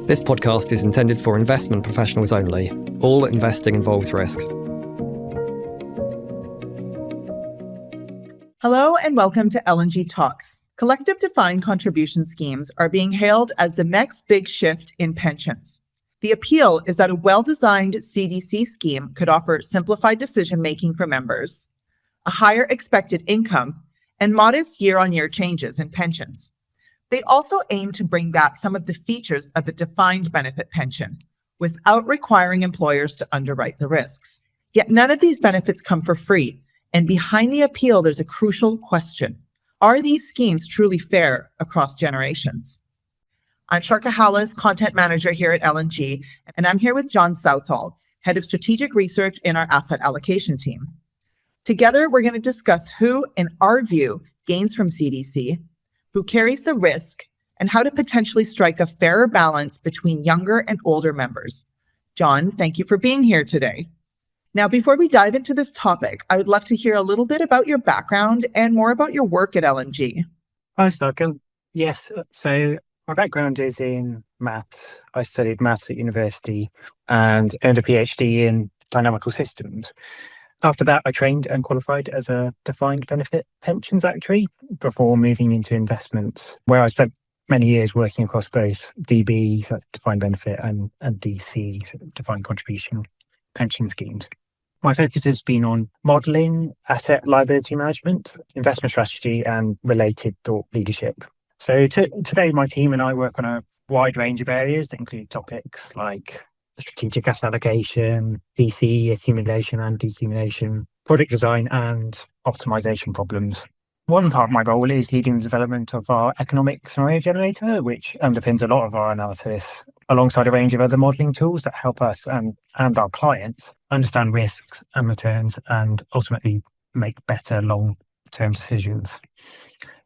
This podcast is intended for investment professionals only. All investing involves risk. Hello and welcome to L&G Talks. Collective defined contribution schemes are being hailed as the next big shift in pensions. The appeal is that a well-designed CDC scheme could offer simplified decision-making for members, a higher expected income, and modest year-on-year changes in pensions. They also aim to bring back some of the features of a defined benefit pension without requiring employers to underwrite the risks. Yet none of these benefits come for free, and behind the appeal, there's a crucial question. Are these schemes truly fair across generations? I'm Sarka Halas, Content Manager here at L&G, and I'm here with John Southall, Head of Strategic Research in our Asset Allocation team. Together, we're going to discuss who, in our view, gains from CDC, who carries the risk, and how to potentially strike a fairer balance between younger and older members. John, thank you for being here today. Now, before we dive into this topic, I would love to hear a little bit about your background and more about your work at L&G. Hi, Sarka. Yes, so my background is in maths. I studied maths at university and earned a PhD in dynamical systems. After that, I trained and qualified as a defined benefit pensions actuary before moving into investments, where I spent many years working across both DB, so defined benefit, and DC, so defined contribution pension schemes. My focus has been on modelling, asset liability management, investment strategy, and related thought leadership. So today, my team and I work on a wide range of areas that include topics like strategic asset allocation, DC accumulation and decumulation, product design, and optimization problems. One part of my role is leading the development of our economic scenario generator, which underpins a lot of our analysis, alongside a range of other modelling tools that help us and our clients understand risks and returns and ultimately make better long-term decisions.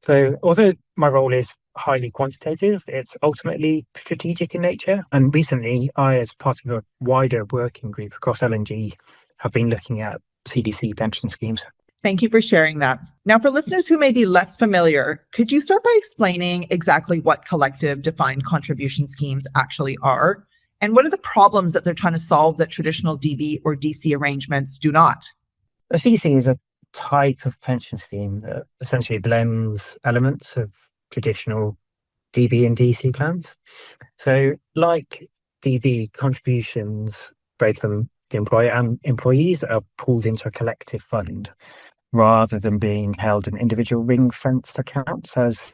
So although my role is highly quantitative, it's ultimately strategic in nature. And recently, I, as part of a wider working group across L&G, have been looking at CDC pension schemes. Thank you for sharing that. Now, for listeners who may be less familiar, could you start by explaining exactly what collective defined contribution schemes actually are? And what are the problems that they're trying to solve that traditional DB or DC arrangements do not? A CDC is a type of pension scheme that essentially blends elements of traditional DB and DC plans. So like DB, contributions, both from the employer and employees, are pooled into a collective fund rather than being held in individual ring-fenced accounts as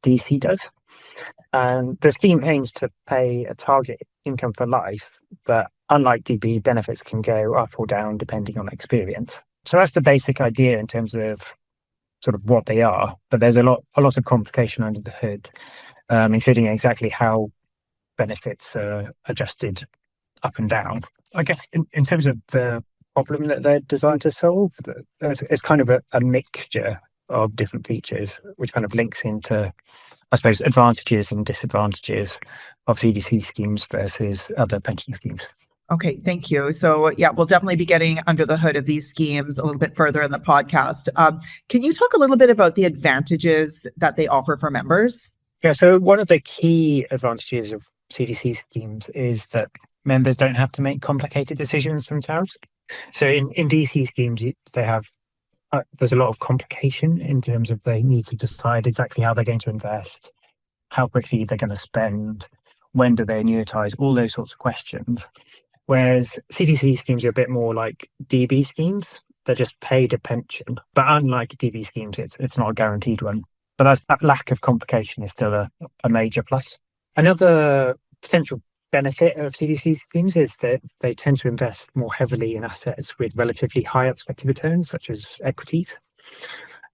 DC does. And the scheme aims to pay a target income for life, but unlike DB, benefits can go up or down depending on experience. So that's the basic idea in terms of sort of what they are, but there's a lot of complication under the hood, including exactly how benefits are adjusted up and down. I guess in terms of the problem that they're designed to solve, it's kind of a mixture of different features, which kind of links into, I suppose, advantages and disadvantages of CDC schemes versus other pension schemes. Okay, thank you. So yeah, we'll definitely be getting under the hood of these schemes a little bit further in the podcast. Can you talk a little bit about the advantages that they offer for members? Yeah, so one of the key advantages of CDC schemes is that members don't have to make complicated decisions themselves. So in DC schemes, they have there's a lot of complication in terms of they need to decide exactly how they're going to invest, how quickly they're going to spend, when do they annuitize, all those sorts of questions. Whereas CDC schemes are a bit more like DB schemes. They're just paid a pension. But unlike DB schemes, it's not a guaranteed one. But that lack of complication is still a major plus. Another potential benefit of CDC schemes is that they tend to invest more heavily in assets with relatively high expected returns, such as equities.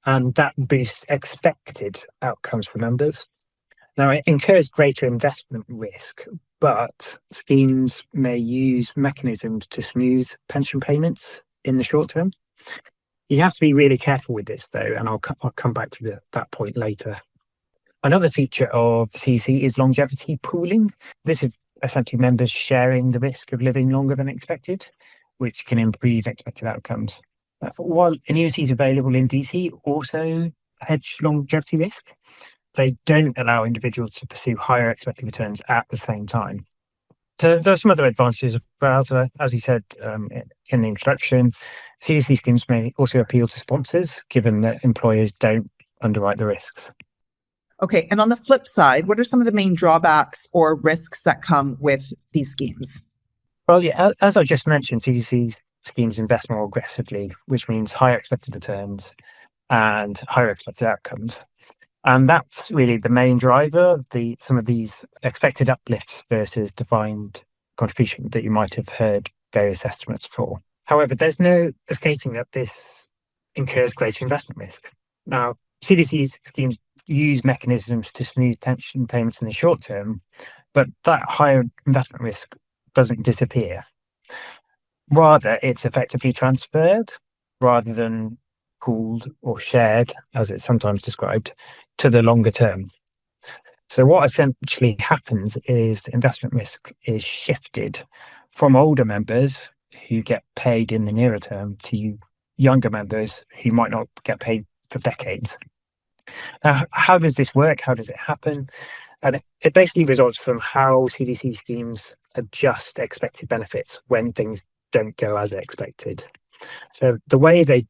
And that boosts expected outcomes for members. Now, it incurs greater investment risk, but schemes may use mechanisms to smooth pension payments in the short term. You have to be really careful with this, though, and I'll come back to that point later. Another feature of CDC is longevity pooling. This is essentially members sharing the risk of living longer than expected, which can improve expected outcomes. While annuities available in DC also hedge longevity risk, they don't allow individuals to pursue higher expected returns at the same time. So there are some other advantages as well. So as you said in the introduction, CDC schemes may also appeal to sponsors, given that employers don't underwrite the risks. Okay, and on the flip side, what are some of the main drawbacks or risks that come with these schemes? Well, yeah, as I just mentioned, CDC schemes invest more aggressively, which means higher expected returns and higher expected outcomes. And that's really the main driver of some of these expected uplifts versus defined contribution that you might have heard various estimates for. However, there's no escaping that this incurs greater investment risk. Now, CDC schemes use mechanisms to smooth pension payments in the short term, but that higher investment risk doesn't disappear. Rather, it's effectively transferred rather than pooled or shared, as it's sometimes described, to the longer term. So what essentially happens is the investment risk is shifted from older members who get paid in the nearer term to younger members who might not get paid for decades. Now, how does this work? How does it happen? And it basically results from how CDC schemes adjust expected benefits when things don't go as expected. So the way they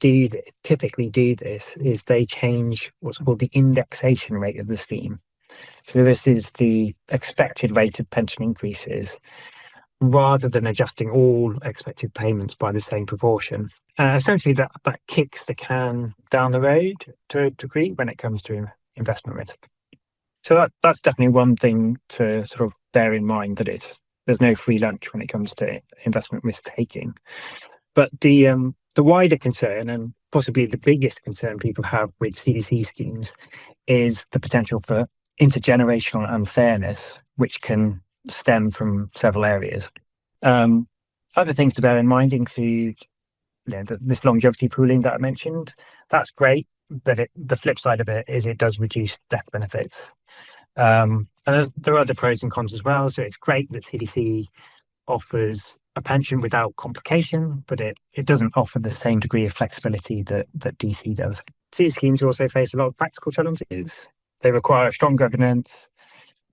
typically do this is they change what's called the indexation rate of the scheme. So this is the expected rate of pension increases rather than adjusting all expected payments by the same proportion. Essentially, that kicks the can down the road to a degree when it comes to investment risk. So that's definitely one thing to sort of bear in mind, that there's no free lunch when it comes to investment risk taking. But the wider concern, and possibly the biggest concern people have with CDC schemes, is the potential for intergenerational unfairness, which can stem from several areas. Other things to bear in mind include this longevity pooling that I mentioned. That's great, but the flip side of it is it does reduce death benefits. And there are other pros and cons as well. So it's great that CDC offers a pension without complication, but it doesn't offer the same degree of flexibility that DC does. These schemes also face a lot of practical challenges. They require strong governance,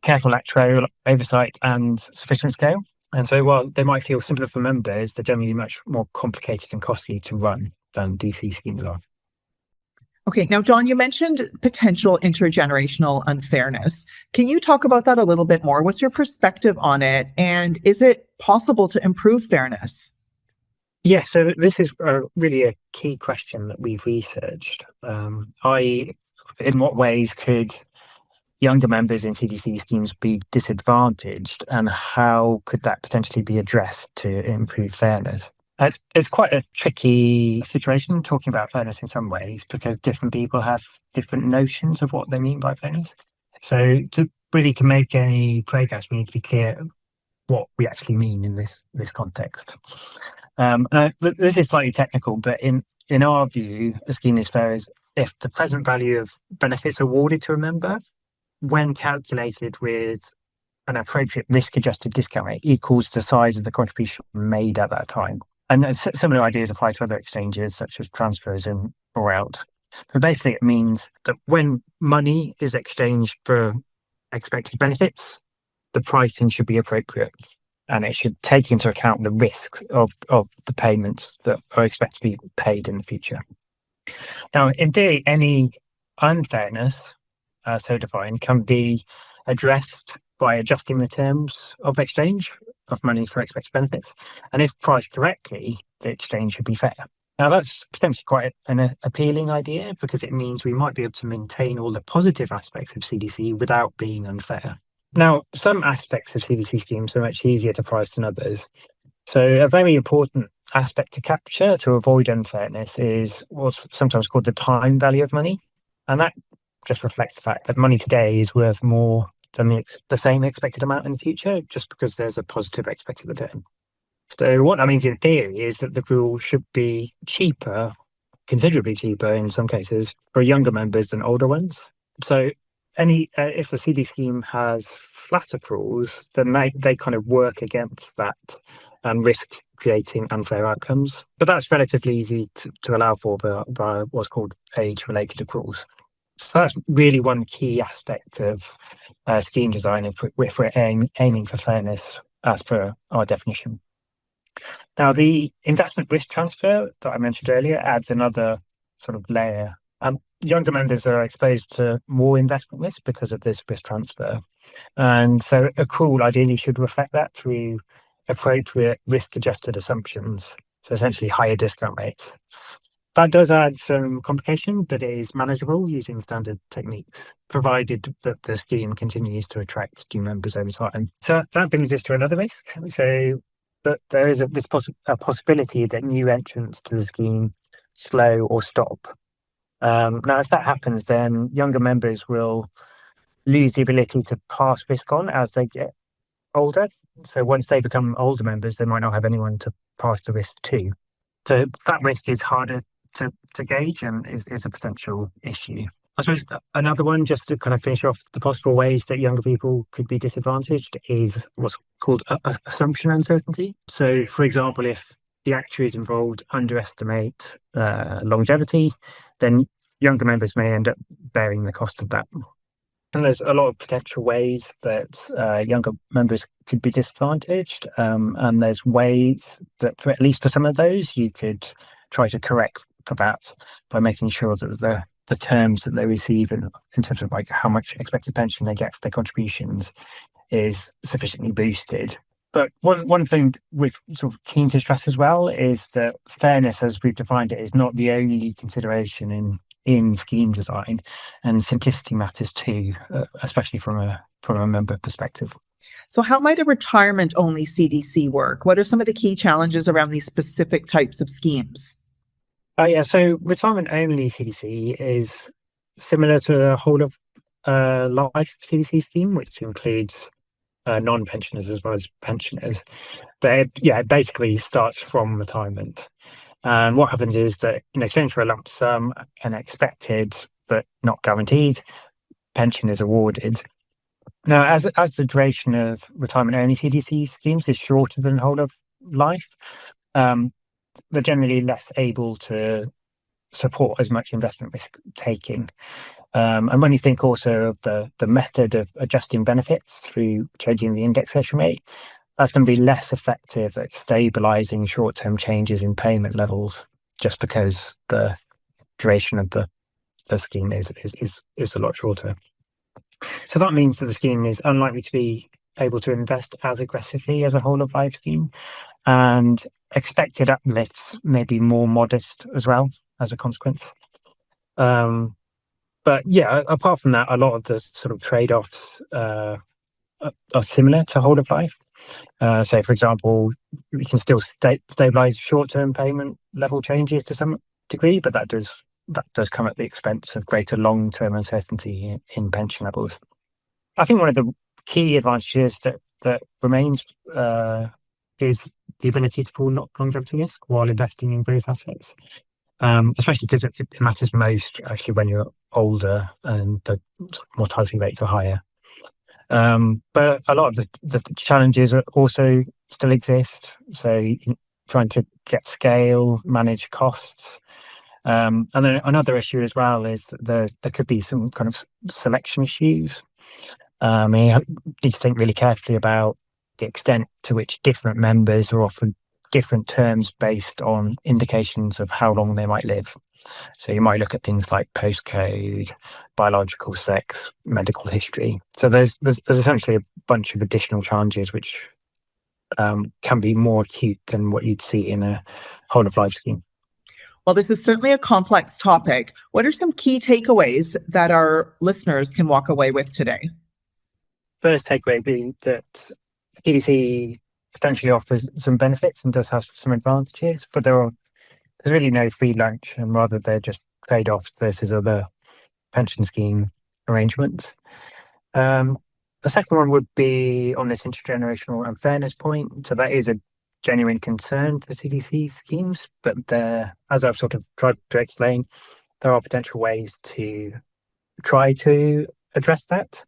careful actuarial oversight, and sufficient scale. And so while they might feel simpler for members, they're generally much more complicated and costly to run than DC schemes are. Okay, now, John, you mentioned potential intergenerational unfairness. Can you talk about that a little bit more? What's your perspective on it? And is it possible to improve fairness? Yeah, so this is really a key question that we've researched. In what ways could younger members in CDC schemes be disadvantaged, and how could that potentially be addressed to improve fairness? It's quite a tricky situation talking about fairness in some ways, because different people have different notions of what they mean by fairness. So to make any progress, we need to be clear what we actually mean in this context. This is slightly technical, but in our view, a scheme is fair is if the present value of benefits awarded to a member, when calculated with an appropriate risk-adjusted discount rate, equals the size of the contribution made at that time. And similar ideas apply to other exchanges, such as transfers in or out. But basically, it means that when money is exchanged for expected benefits, the pricing should be appropriate, and it should take into account the risks of the payments that are expected to be paid in the future. Now, in theory, any unfairness, so defined, can be addressed by adjusting the terms of exchange of money for expected benefits. And if priced correctly, the exchange should be fair. Now, that's potentially quite an appealing idea, because it means we might be able to maintain all the positive aspects of CDC without being unfair. Now, some aspects of CDC schemes are much easier to price than others. So a very important aspect to capture to avoid unfairness is what's sometimes called the time value of money. And that just reflects the fact that money today is worth more than the same expected amount in the future, just because there's a positive expected return. So what that means in theory is that the rule should be cheaper, considerably cheaper in some cases, for younger members than older ones. So if a CD scheme has flat accruals, then they kind of work against that and risk creating unfair outcomes. But that's relatively easy to allow for by what's called age-related accruals. So that's really one key aspect of scheme design if we're aiming for fairness as per our definition. Now, the investment risk transfer that I mentioned earlier adds another sort of layer. Younger members are exposed to more investment risk because of this risk transfer. And so accrual ideally should reflect that through appropriate risk-adjusted assumptions, so essentially higher discount rates. That does add some complication, but it is manageable using standard techniques, provided that the scheme continues to attract new members over time. So that brings us to another risk. So that there is a possibility that new entrants to the scheme slow or stop. Now, if that happens, then younger members will lose the ability to pass risk on as they get older. So once they become older members, they might not have anyone to pass the risk to. So that risk is harder to gauge and is a potential issue. I suppose another one, just to kind of finish off the possible ways that younger people could be disadvantaged, is what's called assumption uncertainty. So, for example, if the actuaries involved underestimate longevity, then younger members may end up bearing the cost of that. And there's a lot of potential ways that younger members could be disadvantaged. And there's ways that, at least for some of those, you could try to correct for that by making sure that the terms that they receive in terms of like how much expected pension they get for their contributions is sufficiently boosted. But one thing we're sort of keen to stress as well is that fairness, as we've defined it, is not the only consideration in scheme design, and simplicity matters too, especially from a member perspective. So how might a retirement-only CDC work? What are some of the key challenges around these specific types of schemes? So retirement-only CDC is similar to a whole of life CDC scheme, which includes non-pensioners as well as pensioners. But it basically starts from retirement. And what happens is that in exchange for a lump sum, an expected but not guaranteed pension is awarded. Now, as the duration of retirement-only CDC schemes is shorter than whole of life, they're generally less able to support as much investment risk taking. And when you think also of the method of adjusting benefits through changing the indexation rate, that's going to be less effective at stabilizing short-term changes in payment levels, just because the duration of the scheme is a lot shorter. So that means that the scheme is unlikely to be able to invest as aggressively as a whole of life scheme, and expected uplifts may be more modest as well as a consequence. But yeah, apart from that, a lot of the sort of trade-offs are similar to whole of life. So, for example, we can still stabilize short-term payment level changes to some degree, but that does come at the expense of greater long-term uncertainty in pension levels. I think one of the key advantages that remains is the ability to pool longevity risk while investing in growth assets, especially because it matters most actually when you're older and the mortality rates are higher. But a lot of the challenges also still exist. So trying to get scale, manage costs. And then another issue as well is that there could be some kind of selection issues. You need to think really carefully about the extent to which different members are offered different terms based on indications of how long they might live. So you might look at things like postcode, biological sex, medical history. So there's essentially a bunch of additional challenges which can be more acute than what you'd see in a whole of life scheme. Well, this is certainly a complex topic. What are some key takeaways that our listeners can walk away with today? First takeaway being that CDC potentially offers some benefits and does have some advantages, but there's really no free lunch, and rather they're just trade-offs versus other pension scheme arrangements. The second one would be on this intergenerational unfairness point. So that is a genuine concern for CDC schemes, but as I've sort of tried to explain, there are potential ways to try to address that.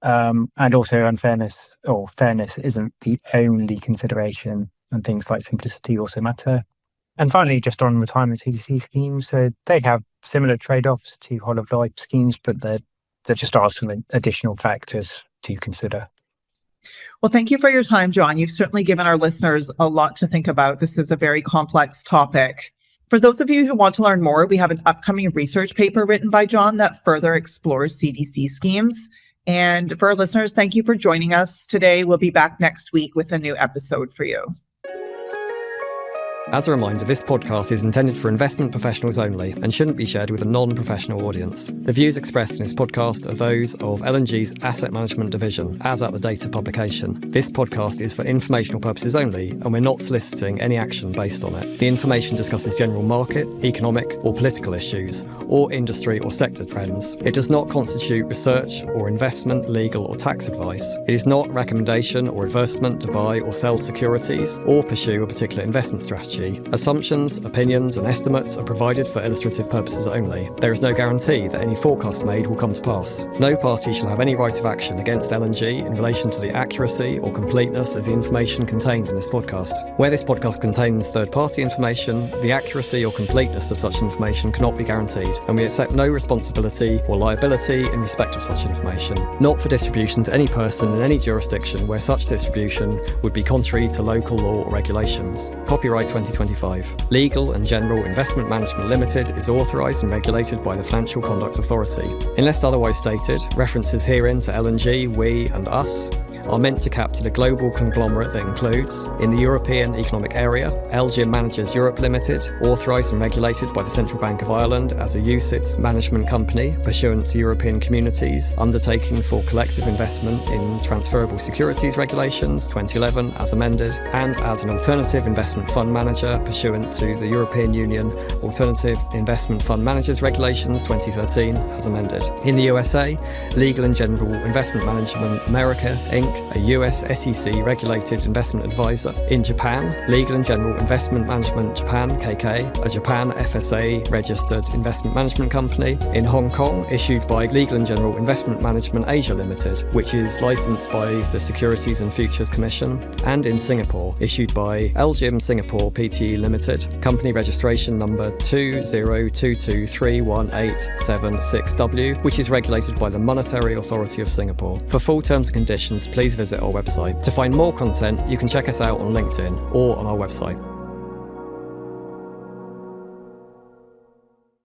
And also unfairness or fairness isn't the only consideration, and things like simplicity also matter. And finally, just on retirement CDC schemes, so they have similar trade-offs to whole-of-life schemes, but there just are some additional factors to consider. Well, thank you for your time, John. You've certainly given our listeners a lot to think about. This is a very complex topic. For those of you who want to learn more, we have an upcoming research paper written by John that further explores CDC schemes. And for our listeners, thank you for joining us today. We'll be back next week with a new episode for you. As a reminder, this podcast is intended for investment professionals only and shouldn't be shared with a non-professional audience. The views expressed in this podcast are those of L&G's Asset Management Division, as at the date of publication. This podcast is for informational purposes only, and we're not soliciting any action based on it. The information discusses general market, economic, or political issues, or industry or sector trends. It does not constitute research or investment, legal, or tax advice. It is not recommendation or advertisement to buy or sell securities or pursue a particular investment strategy. Assumptions, opinions, and estimates are provided for illustrative purposes only. There is no guarantee that any forecast made will come to pass. No party shall have any right of action against L&G in relation to the accuracy or completeness of the information contained in this podcast. Where this podcast contains third-party information, the accuracy or completeness of such information cannot be guaranteed, and we accept no responsibility or liability in respect of such information, not for distribution to any person in any jurisdiction where such distribution would be contrary to local law or regulations. Copyright 2025. Legal and General Investment Management Limited is authorised and regulated by the Financial Conduct Authority. Unless otherwise stated, references herein to L&G, we and us are meant to capture the global conglomerate that includes, in the European Economic Area, LGIM Managers Europe Limited, authorised and regulated by the Central Bank of Ireland as a UCITS management company pursuant to European Communities Undertaking for Collective Investment in Transferable Securities Regulations 2011 as amended, and as an alternative investment fund manager pursuant to the European Union Alternative Investment Fund Managers Regulations 2013 as amended. In the USA, Legal and General Investment Management America Inc., a US SEC regulated investment advisor. In Japan, Legal and General Investment Management Japan KK, a Japan FSA registered investment management company. In Hong Kong, issued by Legal and General Investment Management Asia Limited, which is licensed by the Securities and Futures Commission. And in Singapore, issued by LGIM Singapore Pte Limited, company registration number 2022318776W, which is regulated by the Monetary Authority of Singapore. For full terms and conditions, please visit our website. To find more content, you can check us out on LinkedIn or on our website.